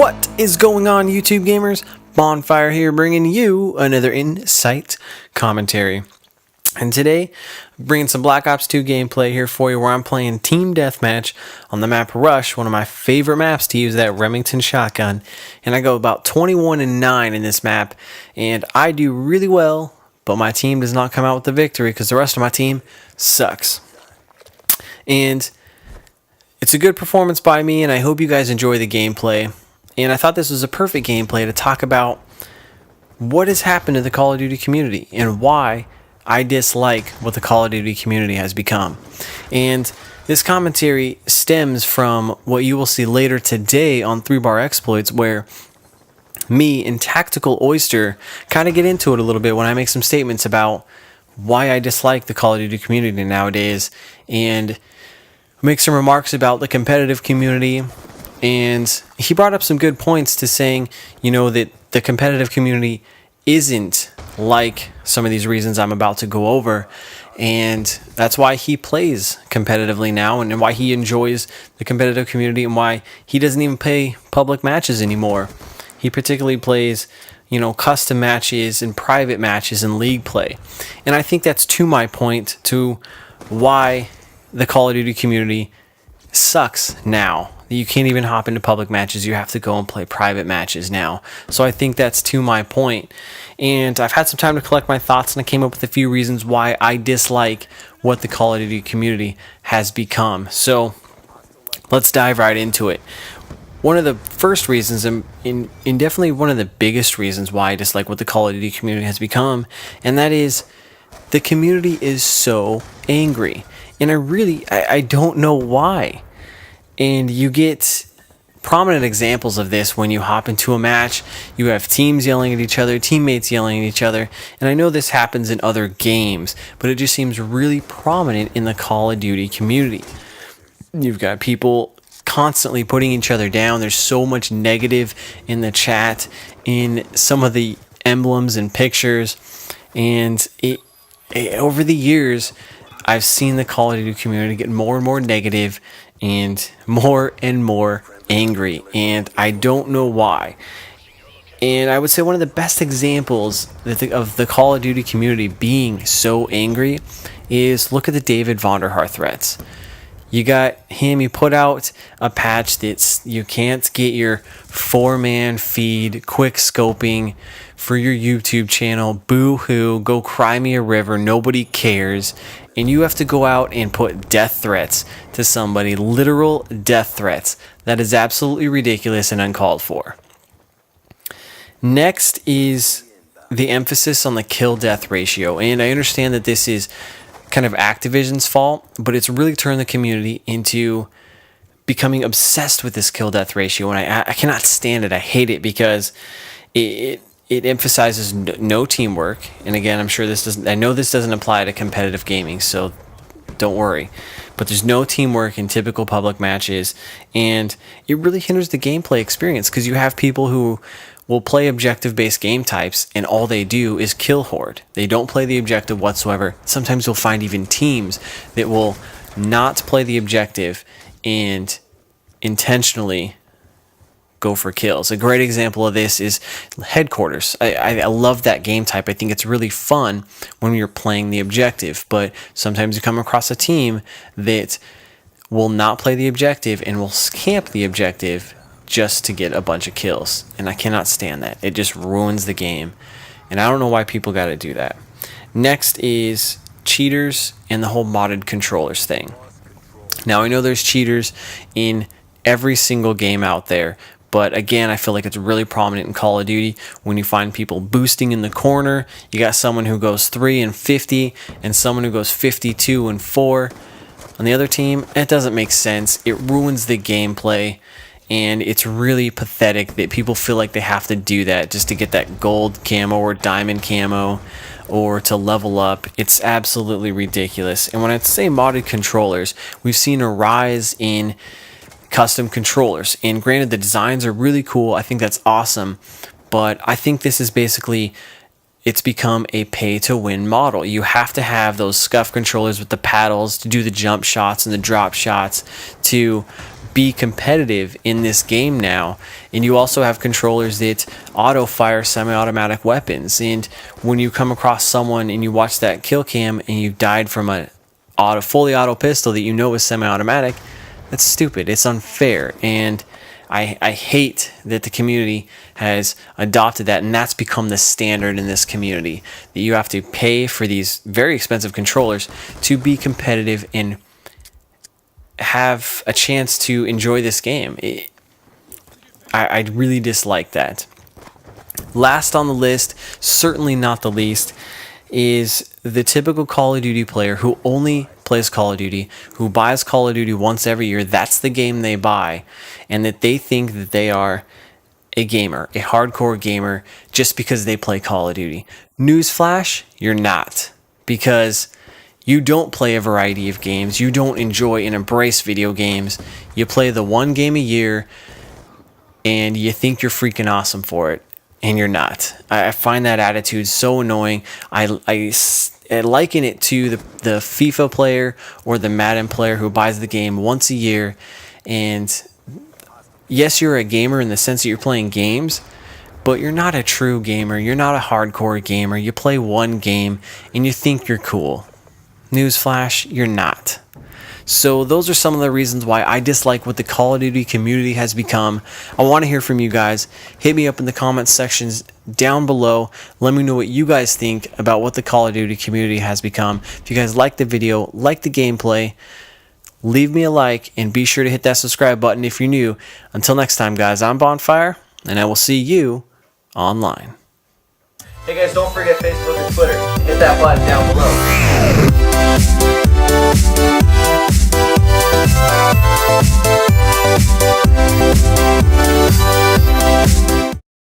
What is going on, YouTube gamers? Bonfire here, bringing you another Insight commentary. And today, I'm bringing some Black Ops 2 gameplay here for you, where I'm playing Team Deathmatch on the map Rush, one of my favorite maps to use that Remington shotgun. And I go about 21-9 in this map, and I do really well, but my team does not come out with the victory because the rest of my team sucks. And it's a good performance by me, and I hope you guys enjoy the gameplay. And I thought this was a perfect gameplay to talk about what has happened to the Call of Duty community and why I dislike what the Call of Duty community has become. And this commentary stems from what you will see later today on 3-Bar Exploits, where me and Tactical Oyster kind of get into it a little bit when I make some statements about why I dislike the Call of Duty community nowadays, and make some remarks about the competitive community. And he brought up some good points to saying, that the competitive community isn't like some of these reasons I'm about to go over. And that's why he plays competitively now, and why he enjoys the competitive community, and why he doesn't even play public matches anymore. He particularly plays, custom matches and private matches and league play. And I think that's to my point to why the Call of Duty community sucks now. You can't even hop into public matches. You have to go and play private matches now. So I think that's to my point. And I've had some time to collect my thoughts, and I came up with a few reasons why I dislike what the Call of Duty community has become. So let's dive right into it. One of the first reasons, and definitely one of the biggest reasons why I dislike what the Call of Duty community has become, and that is the community is so angry. And I don't know why. And you get prominent examples of this when you hop into a match. You have teams yelling at each other, teammates yelling at each other. And I know this happens in other games, but it just seems really prominent in the Call of Duty community. You've got people constantly putting each other down. There's so much negative in the chat, in some of the emblems and pictures. And over the years, I've seen the Call of Duty community get more and more negative and more angry, and I don't know why. And I would say one of the best examples of the Call of Duty community being so angry is, look at the David Vonderhaar threats. You got him, you put out a patch that's, you can't get your 4-man feed, quick scoping for your YouTube channel, boo-hoo, go cry me a river, nobody cares. And you have to go out and put death threats to somebody, literal death threats. That is absolutely ridiculous and uncalled for. Next is the emphasis on the kill-death ratio. And I understand that this is kind of Activision's fault, but it's really turned the community into becoming obsessed with this kill-death ratio. And I cannot stand it. I hate it because it emphasizes no teamwork. And again, I know this doesn't apply to competitive gaming, so don't worry. But there's no teamwork in typical public matches, and it really hinders the gameplay experience, because you have people who will play objective-based game types, and all they do is kill horde. They don't play the objective whatsoever. Sometimes you'll find even teams that will not play the objective and intentionally go for kills. A great example of this is Headquarters. I love that game type. I think it's really fun when you're playing the objective, but sometimes you come across a team that will not play the objective and will camp the objective just to get a bunch of kills, and I cannot stand that. It just ruins the game, and I don't know why people got to do that. Next is cheaters and the whole modded controllers thing. Now, I know there's cheaters in every single game out there, but again, I feel like it's really prominent in Call of Duty when you find people boosting in the corner. You got someone who goes 3 and 50 and someone who goes 52 and 4 on the other team. It doesn't make sense. It ruins the gameplay, and it's really pathetic that people feel like they have to do that just to get that gold camo or diamond camo or to level up. It's absolutely ridiculous. And when I say modded controllers, we've seen a rise in custom controllers, and granted, the designs are really cool. I think that's awesome, but I think this is basically, it's become a pay-to-win model. You have to have those scuff controllers with the paddles to do the jump shots and the drop shots, to be competitive in this game now. And you also have controllers that auto fire semi-automatic weapons. And when you come across someone and you watch that kill cam and you died from a fully auto pistol that you know is semi-automatic, that's stupid. It's unfair. And I hate that the community has adopted that, and that's become the standard in this community, that you have to pay for these very expensive controllers to be competitive and have a chance to enjoy this game. I really dislike that. Last on the list, certainly not the least, is the typical Call of Duty player who only plays Call of Duty, who buys Call of Duty once every year. That's the game they buy, and that they think that they are a gamer, a hardcore gamer, just because they play Call of Duty. Newsflash, you're not, because you don't play a variety of games. You don't enjoy and embrace video games. You play the one game a year, and you think you're freaking awesome for it, and you're not. I find that attitude so annoying. I liken it to the FIFA player or the Madden player who buys the game once a year, and yes, you're a gamer in the sense that you're playing games, but you're not a true gamer. You're not a hardcore gamer. You play one game, and you think you're cool. Newsflash, you're not. So those are some of the reasons why I dislike what the Call of Duty community has become. I want to hear from you guys. Hit me up in the comments sections down below. Let me know what you guys think about what the Call of Duty community has become. If you guys like the video, like the gameplay, leave me a like, and be sure to hit that subscribe button if you're new. Until next time, guys, I'm Bonfire, and I will see you online. Hey guys, don't forget Facebook and Twitter. Hit that button down below.